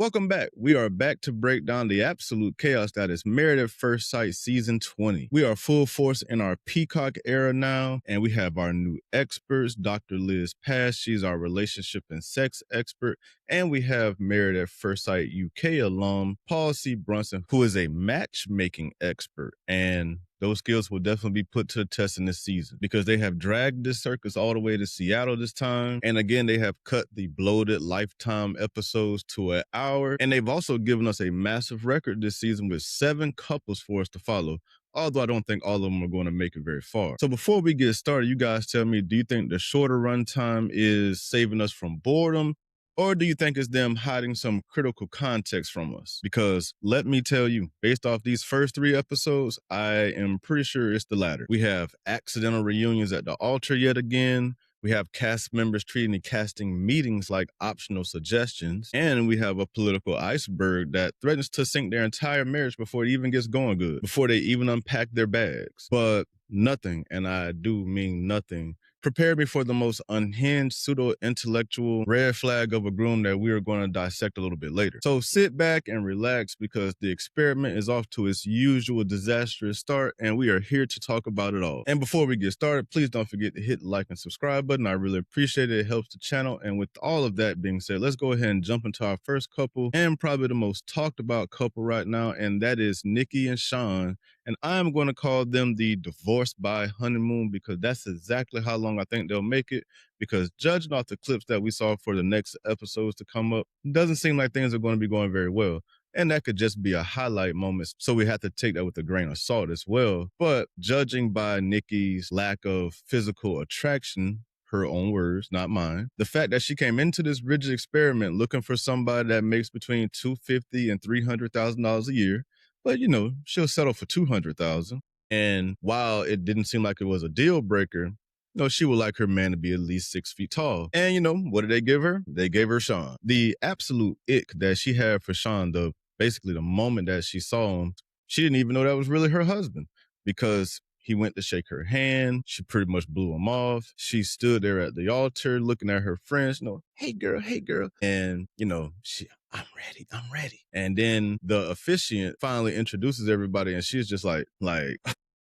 Welcome back. We are back to break down the absolute chaos that is Married at First Sight Season 20. We are full force in our Peacock era now, and we have our new experts, Dr. Liz Paz. She's our relationship and sex expert. And we have Married at First Sight UK alum, Paul C. Brunson, who is a matchmaking expert. And those skills will definitely be put to the test in this season because they have dragged this circus all the way to Seattle this time. And again, they have cut the bloated Lifetime episodes to an hour. And they've also given us a massive record this season with 7 couples for us to follow. Although I don't think all of them are going to make it very far. So before we get started, you guys tell me, do you think the shorter runtime is saving us from boredom? Or do you think it's them hiding some critical context from us? Because let me tell you, based off these first 3 episodes, I am pretty sure it's the latter. We have accidental reunions at the altar yet again. We have cast members treating the casting meetings like optional suggestions. And we have a political iceberg that threatens to sink their entire marriage before it even gets going good, before they even unpack their bags. But nothing, and I do mean nothing, prepared me for the most unhinged, pseudo-intellectual red flag of a groom that we are going to dissect a little bit later. So sit back and relax because the experiment is off to its usual disastrous start, and we are here to talk about it all. And before we get started, please don't forget to hit the like and subscribe button. I really appreciate it. It helps the channel. And with all of that being said, let's go ahead and jump into our first couple and probably the most talked about couple right now, and that is Nikki and Shawn. And I'm going to call them the divorced by honeymoon because that's exactly how long I think they'll make it. Because judging off the clips that we saw for the next episodes to come up, it doesn't seem like things are going to be going very well. And that could just be a highlight moment. So we have to take that with a grain of salt as well. But judging by Nikki's lack of physical attraction, her own words, not mine, the fact that she came into this rigid experiment looking for somebody that makes between $250,000 and $300,000 a year, but you know, she'll settle for $200,000. And while it didn't seem like it was a deal breaker, you know, she would like her man to be at least 6 feet tall. And you know, what did they give her? They gave her Shawn. The absolute ick that she had for Shawn, basically the moment that she saw him, she didn't even know that was really her husband because he went to shake her hand. She pretty much blew him off. She stood there at the altar looking at her friends, you know, hey girl. And, you know, I'm ready. And then the officiant finally introduces everybody and she's just like,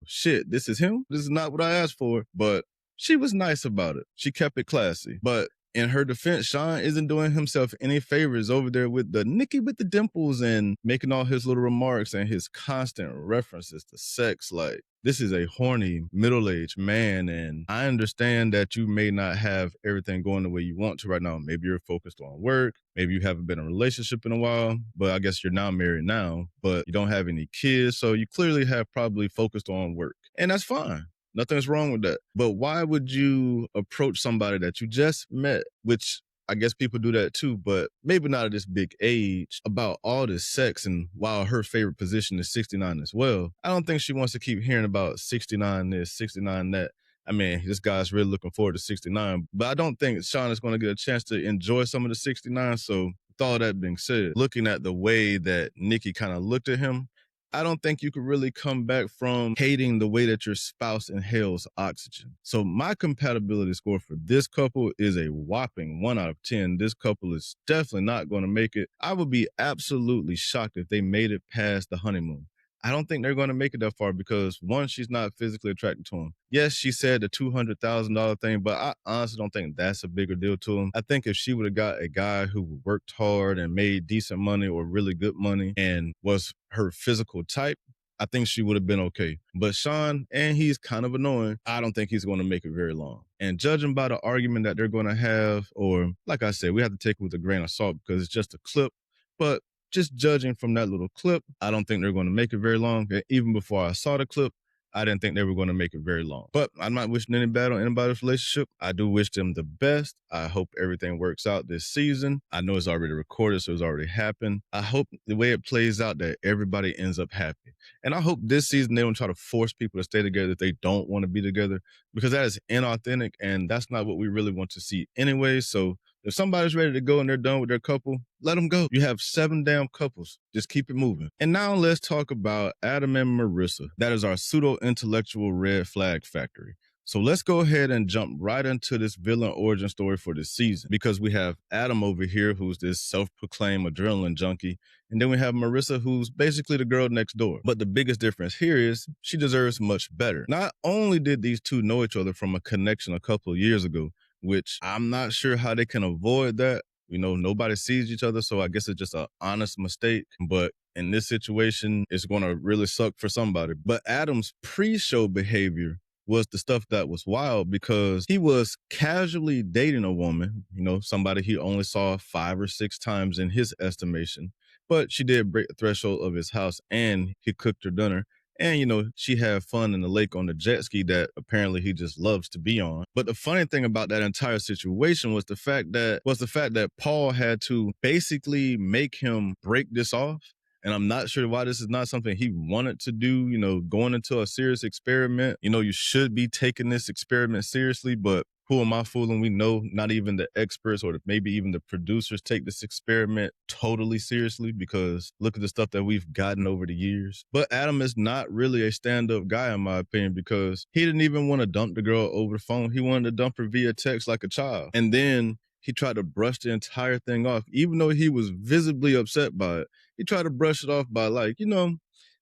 shit, this is him? This is not what I asked for. But she was nice about it. She kept it classy. But in her defense, Shawn isn't doing himself any favors over there with the Nikki with the dimples and making all his little remarks and his constant references to sex. Like, this is a horny, middle-aged man, and I understand that you may not have everything going the way you want to right now. Maybe you're focused on work. Maybe you haven't been in a relationship in a while, but I guess you're now married now, but you don't have any kids, so you clearly have probably focused on work. And that's fine. Nothing's wrong with that. But why would you approach somebody that you just met, which I guess people do that too, but maybe not at this big age, about all this sex, and while her favorite position is 69 as well, I don't think she wants to keep hearing about 69 this, 69 that. I mean, this guy's really looking forward to 69, but I don't think Shawn is going to get a chance to enjoy some of the 69. So with all that being said, looking at the way that Nikki kind of looked at him, I don't think you could really come back from hating the way that your spouse inhales oxygen. So my compatibility score for this couple is a whopping 1 out of 10. This couple is definitely not going to make it. I would be absolutely shocked if they made it past the honeymoon. I don't think they're going to make it that far because, one, she's not physically attracted to him. Yes, she said the $200,000 thing, but I honestly don't think that's a bigger deal to him. I think if she would have got a guy who worked hard and made decent money or really good money and was her physical type, I think she would have been okay. But Shawn, and he's kind of annoying, I don't think he's going to make it very long. And judging by the argument that they're going to have, or like I said, we have to take it with a grain of salt because it's just a clip, but just judging from that little clip, I don't think they're going to make it very long. Even before I saw the clip, I didn't think they were going to make it very long. But I'm not wishing any bad on anybody's relationship. I do wish them the best. I hope everything works out this season. I know it's already recorded, so it's already happened. I hope the way it plays out that everybody ends up happy. And I hope this season they don't try to force people to stay together if they don't want to be together, because that is inauthentic and that's not what we really want to see anyway. So if somebody's ready to go and they're done with their couple, let them go. You have 7 damn couples. Just keep it moving. And now let's talk about Adam and Marissa. That is our pseudo-intellectual red flag factory. So let's go ahead and jump right into this villain origin story for this season, because we have Adam over here, who's this self-proclaimed adrenaline junkie, and then we have Marissa, who's basically the girl next door. But the biggest difference here is she deserves much better. Not only did these two know each other from a connection a couple of years ago, which I'm not sure how they can avoid that. Nobody sees each other, so I guess it's just an honest mistake. But in this situation, it's going to really suck for somebody. But Adam's pre-show behavior was the stuff that was wild, because he was casually dating a woman, somebody he only saw 5 or 6 times in his estimation. But she did break the threshold of his house, and he cooked her dinner. And, she had fun in the lake on the jet ski that apparently he just loves to be on. But the funny thing about that entire situation was the fact that Paul had to basically make him break this off. And I'm not sure why this is not something he wanted to do, going into a serious experiment. You should be taking this experiment seriously, but who am I fooling? We know not even the experts or maybe even the producers take this experiment totally seriously, because look at the stuff that we've gotten over the years. But Adam is not really a stand-up guy, in my opinion, because he didn't even want to dump the girl over the phone. He wanted to dump her via text like a child. And then he tried to brush the entire thing off, even though he was visibly upset by it. He tried to brush it off by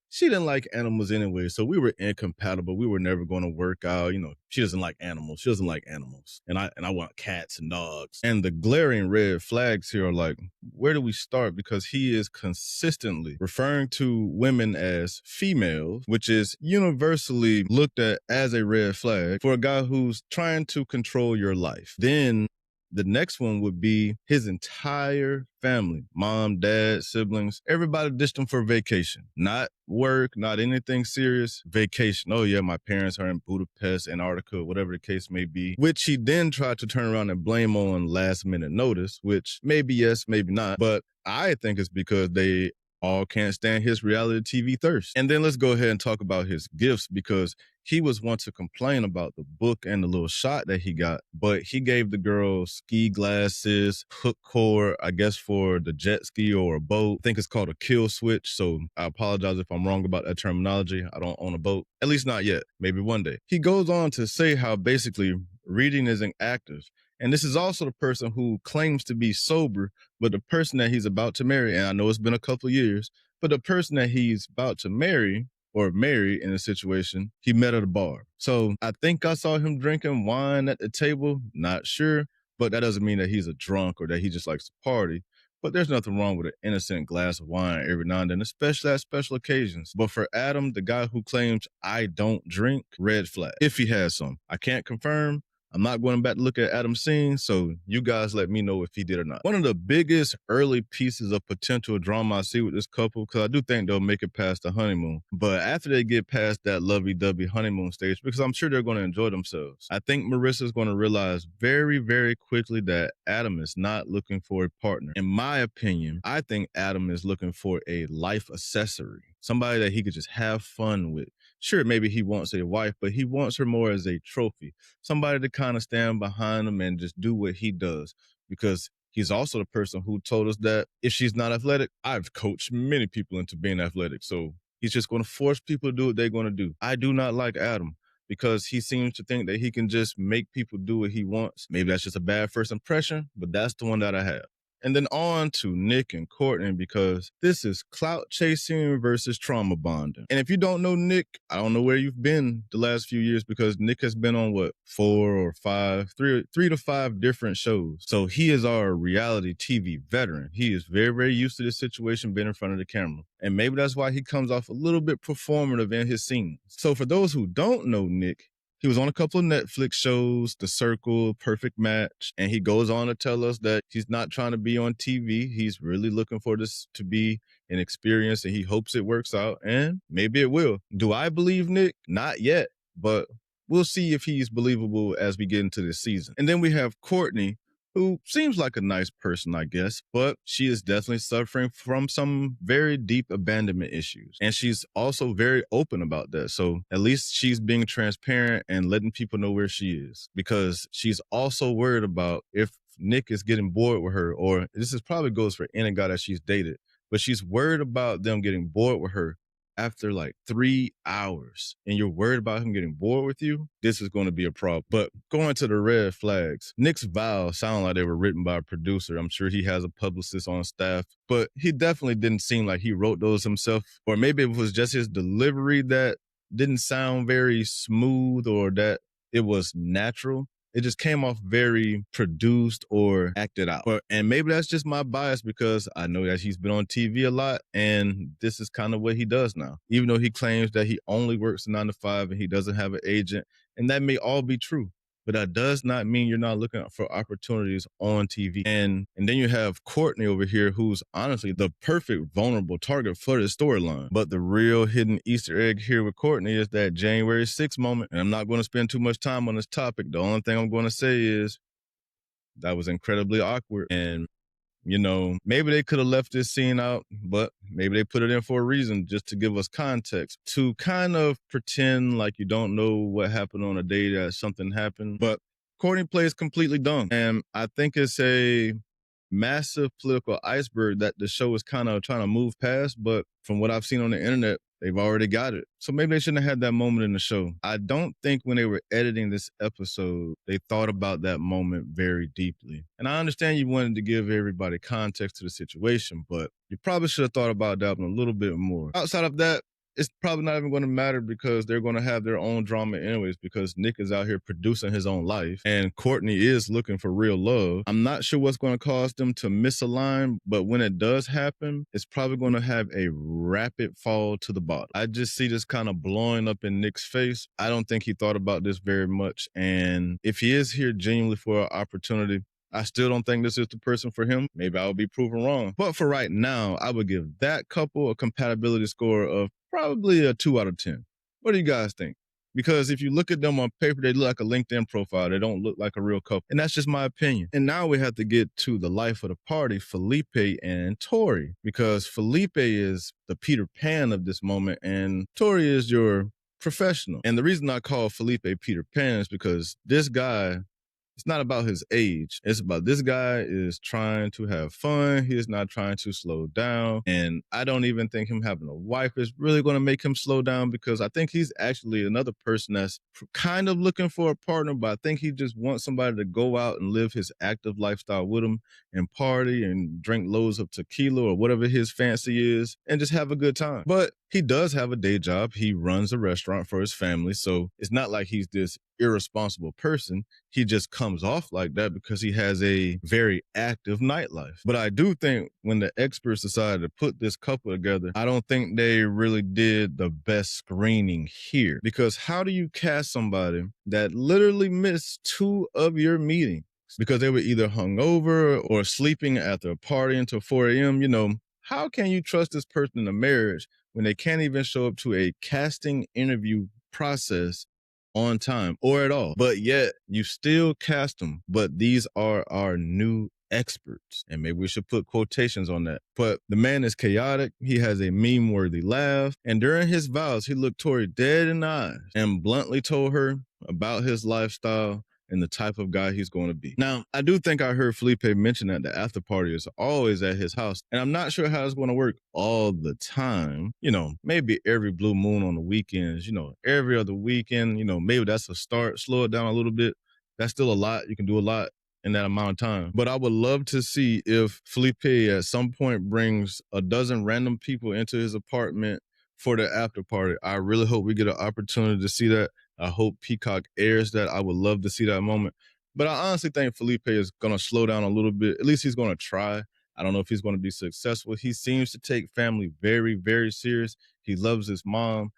she didn't like animals anyway, so we were incompatible. We were never going to work out. She doesn't like animals. She doesn't like animals. And I want cats and dogs. And the glaring red flags here are like, where do we start? Because he is consistently referring to women as females, which is universally looked at as a red flag for a guy who's trying to control your life. Then the next one would be his entire family, mom, dad, siblings, everybody ditched him for vacation. Not work, not anything serious, vacation. Oh yeah, my parents are in Budapest, Antarctica, whatever the case may be, which he then tried to turn around and blame on last minute notice, which maybe yes, maybe not. But I think it's because they all can't stand his reality TV thirst. And then let's go ahead and talk about his gifts, because he was one to complain about the book and the little shot that he got, but he gave the girl ski glasses, hook cord, I guess for the jet ski or a boat. I think it's called a kill switch. So I apologize if I'm wrong about that terminology. I don't own a boat, at least not yet. Maybe one day. He goes on to say how basically reading isn't active. And this is also the person who claims to be sober, but the person that he's about to marry, and I know it's been a couple of years, but the person that he's about to marry or marry in a situation, he met at a bar. So I think I saw him drinking wine at the table, not sure, but that doesn't mean that he's a drunk or that he just likes to party. But there's nothing wrong with an innocent glass of wine every now and then, especially at special occasions. But for Adam, the guy who claims I don't drink, red flag, if he has some. I can't confirm. I'm not going back to look at Adam's scene, so you guys let me know if he did or not. One of the biggest early pieces of potential drama I see with this couple, because I do think they'll make it past the honeymoon, but after they get past that lovey-dovey honeymoon stage, because I'm sure they're going to enjoy themselves, I think Marissa's going to realize very, very quickly that Adam is not looking for a partner. In my opinion, I think Adam is looking for a life accessory, somebody that he could just have fun with. Sure, maybe he wants a wife, but he wants her more as a trophy, somebody to kind of stand behind him and just do what he does, because he's also the person who told us that if she's not athletic, I've coached many people into being athletic. So he's just going to force people to do what they're going to do. I do not like Adam, because he seems to think that he can just make people do what he wants. Maybe that's just a bad first impression, but that's the one that I have. And then on to Nick and Courtney, because this is clout chasing versus trauma bonding. And if you don't know Nick, I don't know where you've been the last few years, because Nick has been on three to five different shows. So he is our reality TV veteran. He is very, very used to this situation, being in front of the camera. And maybe that's why he comes off a little bit performative in his scenes. So for those who don't know Nick, he was on a couple of Netflix shows, The Circle, Perfect Match, and he goes on to tell us that he's not trying to be on TV. He's really looking for this to be an experience, and he hopes it works out, and maybe it will. Do I believe Nick? Not yet, but we'll see if he's believable as we get into this season. And then we have Courtney, who seems like a nice person, I guess, but she is definitely suffering from some very deep abandonment issues. And she's also very open about that. So at least she's being transparent and letting people know where she is, because she's also worried about if Nick is getting bored with her, or this is probably goes for any guy that she's dated, but she's worried about them getting bored with her after like 3 hours and you're worried about him getting bored with you, this is going to be a problem. But going to the red flags, Nick's vows sound like they were written by a producer. I'm sure he has a publicist on staff, but he definitely didn't seem like he wrote those himself. Or maybe it was just his delivery that didn't sound very smooth or that it was natural. It just came off very produced or acted out. And maybe that's just my bias because I know that he's been on TV a lot and this is kind of what he does now. Even though he claims that he only works 9 to 5 and he doesn't have an agent, and that may all be true. But that does not mean you're not looking for opportunities on TV. And then you have Courtney over here, who's honestly the perfect vulnerable target for the storyline. But the real hidden Easter egg here with Courtney is that January 6th moment. And I'm not going to spend too much time on this topic. The only thing I'm going to say is that was incredibly awkward. And you know, maybe they could have left this scene out, but maybe they put it in for a reason just to give us context, to kind of pretend like you don't know what happened on a day that something happened. But Courtney plays completely dumb. And I think it's a massive political iceberg that the show is kind of trying to move past. But from what I've seen on the internet, they've already got it. So maybe they shouldn't have had that moment in the show. I don't think when they were editing this episode, they thought about that moment very deeply. And I understand you wanted to give everybody context to the situation, but you probably should have thought about that one a little bit more. Outside of that, it's probably not even going to matter because they're going to have their own drama anyways, because Nick is out here producing his own life and Courtney is looking for real love. I'm not sure what's going to cause them to misalign, but when it does happen, it's probably going to have a rapid fall to the bottom. I just see this kind of blowing up in Nick's face. I don't think he thought about this very much. And if he is here genuinely for an opportunity, I still don't think this is the person for him. Maybe I'll be proven wrong. But for right now, I would give that couple a compatibility score of probably a 2 out of 10. What do you guys think? Because if you look at them on paper, they look like a LinkedIn profile. They don't look like a real couple. And that's just my opinion. And now we have to get to the life of the party, Felipe and Tori. Because Felipe is the Peter Pan of this moment and Tori is your professional. And the reason I call Felipe Peter Pan is because this guy, it's not about his age. It's about this guy is trying to have fun. He is not trying to slow down. And I don't even think him having a wife is really going to make him slow down because I think he's actually another person that's kind of looking for a partner, but I think he just wants somebody to go out and live his active lifestyle with him and party and drink loads of tequila or whatever his fancy is and just have a good time. But he does have a day job. He runs a restaurant for his family. So it's not like he's this irresponsible person. He just comes off like that because he has a very active nightlife. But I do think when the experts decided to put this couple together, I don't think they really did the best screening here. Because how do you cast somebody that literally missed 2 of your meetings because they were either hungover or sleeping after a party until 4 a.m.? You know, how can you trust this person in a marriage when they can't even show up to a casting interview process on time or at all? But yet you still cast them. But these are our new experts. And maybe we should put quotations on that. But the man is chaotic. He has a meme-worthy laugh. And during his vows, he looked Tori dead in the eyes and bluntly told her about his lifestyle and the type of guy he's going to be. Now, I do think I heard Felipe mention that the after party is always at his house, and I'm not sure how it's going to work all the time. You know, maybe every blue moon on the weekends, you know, every other weekend, you know, maybe that's a start. Slow it down a little bit. That's still a lot. You can do a lot in that amount of time. But I would love to see if Felipe at some point brings a dozen random people into his apartment for the after party. I really hope we get an opportunity to see that. I hope Peacock airs that. I would love to see that moment. But I honestly think Felipe is going to slow down a little bit. At least he's going to try. I don't know if he's going to be successful. He seems to take family very, very serious. He loves his mom.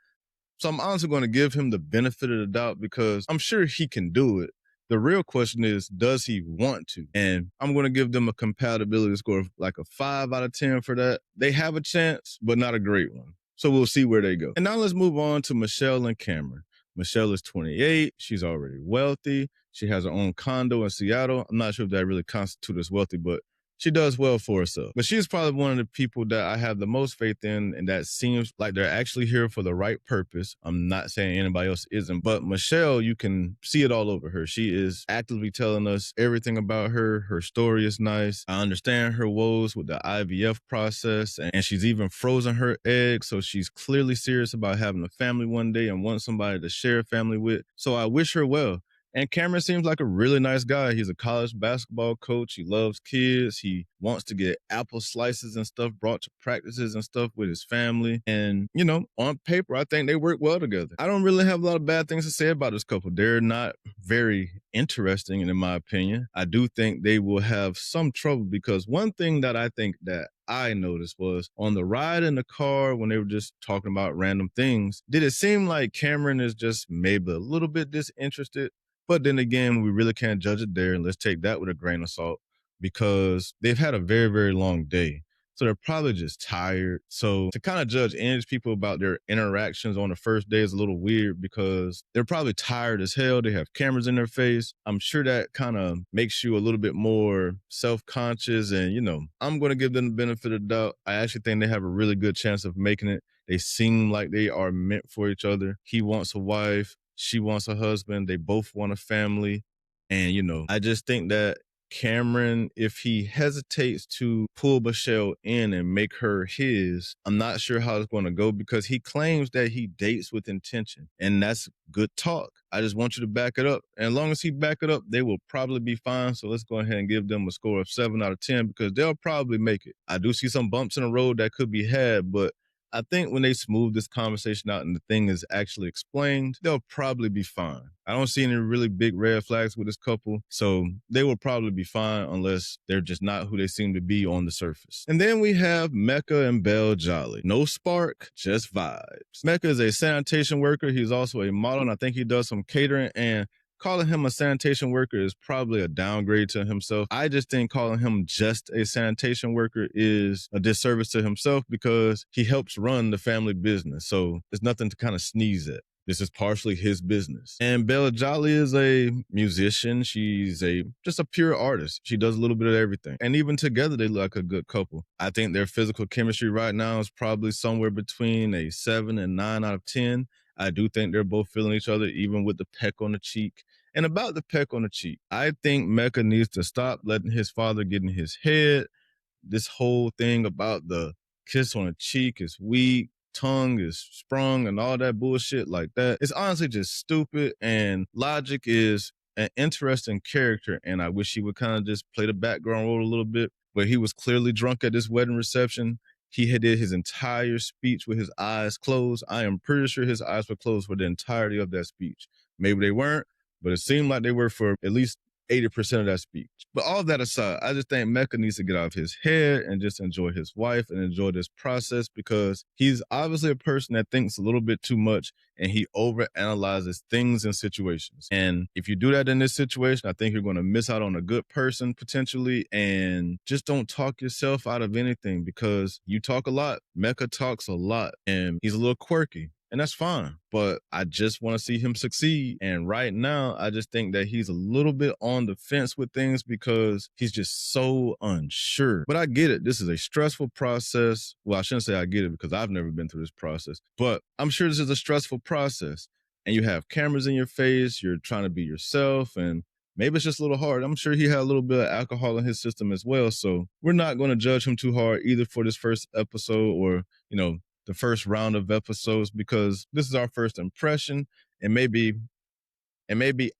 So I'm honestly going to give him the benefit of the doubt because I'm sure he can do it. The real question is, does he want to? And I'm going to give them a compatibility score of like a 5 out of 10 for that. They have a chance, but not a great one. So we'll see where they go. And now let's move on to Michelle and Cameron. Michelle is 28. She's already wealthy. She has her own condo in Seattle. I'm not sure if that really constitutes as wealthy, but She does well for herself. But she's probably one of the people that I have the most faith in, and that seems like they're actually here for the right purpose. I'm not saying anybody else isn't, but Michelle, you can see it all over her. She is actively telling us everything about her. Her story is nice. I understand her woes with the IVF process, and she's even frozen her eggs. So she's clearly serious about having a family one day and wants somebody to share a family with. So I wish her well. And Cameron seems like a really nice guy. He's a college basketball coach. He loves kids. He wants to get apple slices and stuff brought to practices and stuff with his family. And, you know, on paper, I think they work well together. I don't really have a lot of bad things to say about this couple. They're not very interesting, in my opinion. I do think they will have some trouble because one thing that I think that I noticed was on the ride in the car when they were just talking about random things, did it seem like Cameron is just maybe a little bit disinterested? But then again, we really can't judge it there. And let's take that with a grain of salt because they've had a very, very long day. So they're probably just tired. So to kind of judge any people about their interactions on the first day is a little weird because they're probably tired as hell. They have cameras in their face. I'm sure that kind of makes you a little bit more self-conscious. And, you know, I'm going to give them the benefit of the doubt. I actually think they have a really good chance of making it. They seem like they are meant for each other. He wants a wife. She wants a husband. They both want a family. And, you know, I just think that Cameron, if he hesitates to pull Michelle in and make her his, I'm not sure how it's going to go because he claims that he dates with intention. And that's good talk. I just want you to back it up. And as long as he back it up, they will probably be fine. So let's go ahead and give them a score of 7 out of 10 because they'll probably make it. I do see some bumps in the road that could be had, but I think when they smooth this conversation out and the thing is actually explained, they'll probably be fine. I don't see any really big red flags with this couple, so they will probably be fine unless they're just not who they seem to be on the surface. And then we have Mecca and Belle Jolie. No spark, just vibes. Mecca is a sanitation worker. He's also a model, and I think he does some catering, and calling him a sanitation worker is probably a downgrade to himself. I just think calling him just a sanitation worker is a disservice to himself because he helps run the family business. So there's nothing to kind of sneeze at. This is partially his business. And Belle Jolie is a musician. She's just a pure artist. She does a little bit of everything. And even together, they look like a good couple. I think their physical chemistry right now is probably somewhere between a 7 and 9 out of 10. I do think they're both feeling each other, even with the peck on the cheek. And about the peck on the cheek, I think Mecca needs to stop letting his father get in his head. This whole thing about the kiss on the cheek is weak, tongue is sprung, and all that bullshit like that. It's honestly just stupid. And Logic is an interesting character, and I wish he would kind of just play the background role a little bit. But he was clearly drunk at this wedding reception. He had did his entire speech with his eyes closed. I am pretty sure his eyes were closed for the entirety of that speech. Maybe they weren't, but it seemed like they were for at least 80% of that speech. But all of that aside, I just think Mecca needs to get out of his head and just enjoy his wife and enjoy this process because he's obviously a person that thinks a little bit too much and he overanalyzes things and situations. And if you do that in this situation, I think you're going to miss out on a good person potentially. And just don't talk yourself out of anything because you talk a lot. Mecca talks a lot and he's a little quirky. And that's fine, but I just want to see him succeed. And right now, I just think that he's a little bit on the fence with things because he's just so unsure. But I get it. This is a stressful process. Well, I shouldn't say I get it because I've never been through this process, but I'm sure this is a stressful process. And you have cameras in your face. You're trying to be yourself. And maybe it's just a little hard. I'm sure he had a little bit of alcohol in his system as well. So we're not going to judge him too hard either for this first episode or, the first round of episodes because this is our first impression and maybe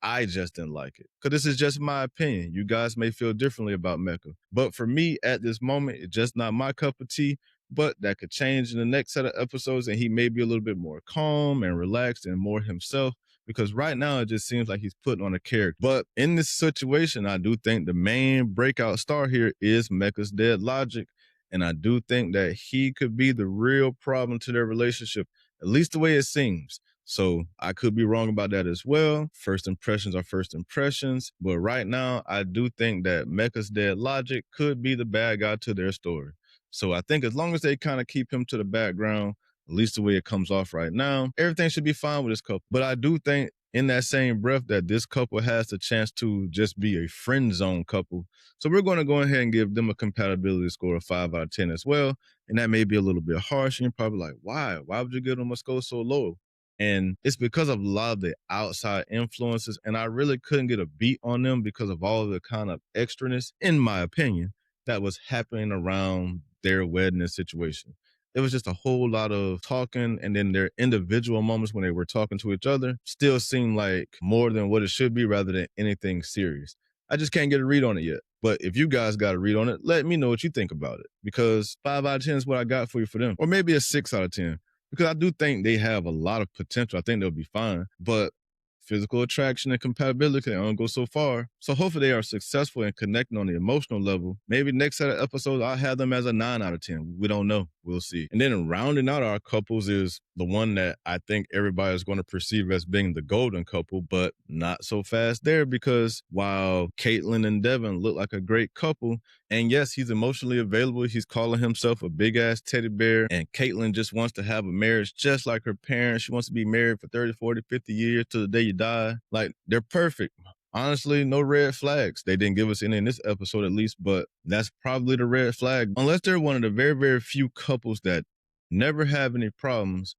I just didn't like it because this is just my opinion. You guys may feel differently about Mecca, but for me at this moment, it's just not my cup of tea, but that could change in the next set of episodes and he may be a little bit more calm and relaxed and more himself because right now it just seems like he's putting on a character. But in this situation, I do think the main breakout star here is Mecca's dad Logic. And I do think that he could be the real problem to their relationship, at least the way it seems. So I could be wrong about that as well. First impressions are first impressions. But right now, I do think that Mecca's dad Logic could be the bad guy to their story. So I think as long as they kind of keep him to the background, at least the way it comes off right now, everything should be fine with this couple. But I do think in that same breath that this couple has the chance to just be a friend zone couple. So we're going to go ahead and give them a compatibility score of 5 out of 10 as well. And that may be a little bit harsh. And you're probably like, why? Why would you give them a score so low? And it's because of a lot of the outside influences. And I really couldn't get a beat on them because of all of the kind of extraness, in my opinion, that was happening around their wedding and situation. It was just a whole lot of talking, and then their individual moments when they were talking to each other still seemed like more than what it should be rather than anything serious. I just can't get a read on it yet. But if you guys got a read on it, let me know what you think about it, because 5 out of 10 is what I got for you for them. Or maybe a 6 out of 10, because I do think they have a lot of potential. I think they'll be fine. But physical attraction and compatibility don't go so far. So hopefully they are successful in connecting on the emotional level. Maybe next set of episodes, I'll have them as a 9 out of 10. We don't know. We'll see. And then rounding out our couples is the one that I think everybody is going to perceive as being the golden couple, but not so fast there, because while Caitlyn and Devin look like a great couple, and yes, he's emotionally available. He's calling himself a big ass teddy bear. And Caitlyn just wants to have a marriage just like her parents. She wants to be married for 30, 40, 50 years to the day you die. Like, they're perfect. Honestly, no red flags. They didn't give us any in this episode at least, but that's probably the red flag. Unless they're one of the very, very few couples that never have any problems.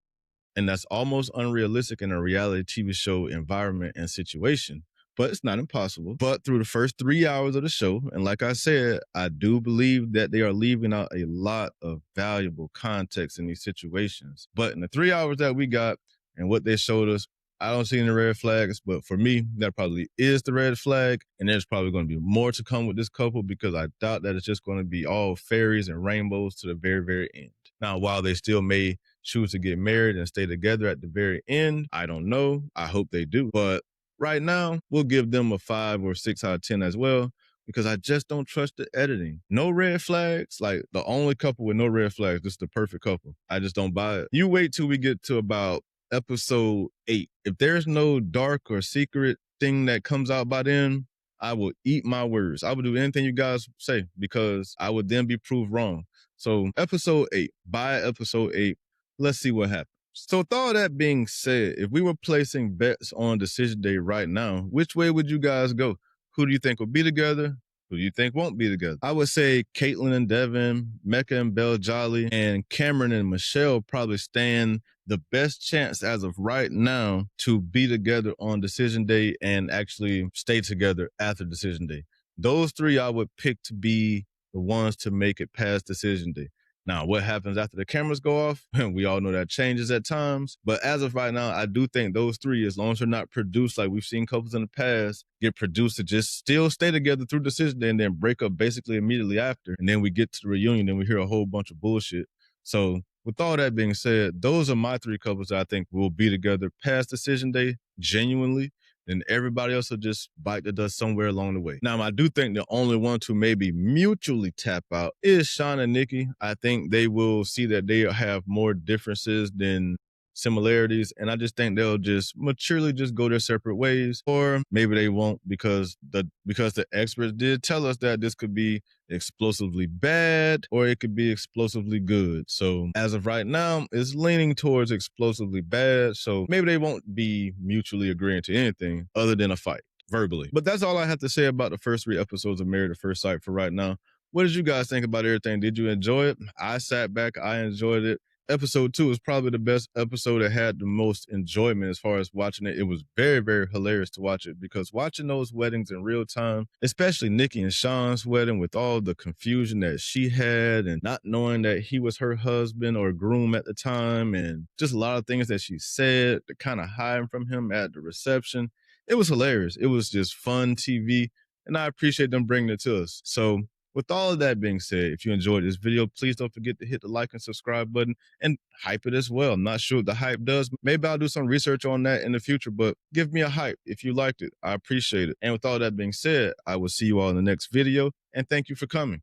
And that's almost unrealistic in a reality TV show environment and situation. But it's not impossible. But through the first 3 hours of the show, and like I said, I do believe that they are leaving out a lot of valuable context in these situations. But in the 3 hours that we got and what they showed us, I don't see any red flags. But for me, that probably is the red flag. And there's probably going to be more to come with this couple, because I doubt that it's just going to be all fairies and rainbows to the very, very end. Now, while they still may choose to get married and stay together at the very end, I don't know. I hope they do. But right now, we'll give them a 5 or 6 out of 10 as well, because I just don't trust the editing. No red flags. Like, the only couple with no red flags, this is the perfect couple. I just don't buy it. You wait till we get to about episode 8. If there's no dark or secret thing that comes out by then, I will eat my words. I will do anything you guys say, because I would then be proved wrong. So episode 8, by episode 8, let's see what happens. So with all that being said, if we were placing bets on decision day right now, which way would you guys go? Who do you think will be together? Who do you think won't be together? I would say Caitlyn and Devin, Mecca and Belle, Jolie, and Cameron and Michelle probably stand the best chance as of right now to be together on decision day and actually stay together after decision day. Those 3 I would pick to be the ones to make it past decision day. Now, what happens after the cameras go off? We all know that changes at times. But as of right now, I do think those 3, as long as they're not produced like we've seen couples in the past get produced to just still stay together through decision day and then break up basically immediately after. And then we get to the reunion and we hear a whole bunch of bullshit. So with all that being said, those are my 3 couples that I think will be together past decision day, genuinely. And everybody else will just bite the dust somewhere along the way. Now, I do think the only one to maybe mutually tap out is Shawn and Nikki. I think they will see that they have more differences than similarities, and I just think they'll just maturely just go their separate ways. Or maybe they won't, because the experts did tell us that this could be explosively bad or it could be explosively good. So as of right now, it's leaning towards explosively bad. So maybe they won't be mutually agreeing to anything other than a fight verbally. But that's all I have to say about the first 3 episodes of Married at First Sight for right now. What did you guys think about everything? Did you enjoy it? I sat back, I enjoyed it. Episode 2 is probably the best episode that had the most enjoyment as far as watching it. It was very, very hilarious to watch it, because watching those weddings in real time, especially Nikki and Shawn's wedding, with all the confusion that she had and not knowing that he was her husband or groom at the time, and just a lot of things that she said to kind of hide from him at the reception. It was hilarious. It was just fun TV, and I appreciate them bringing it to us. So with all of that being said, if you enjoyed this video, please don't forget to hit the like and subscribe button and hype it as well. I'm not sure what the hype does. Maybe I'll do some research on that in the future, but give me a hype if you liked it. I appreciate it. And with all that being said, I will see you all in the next video, and thank you for coming.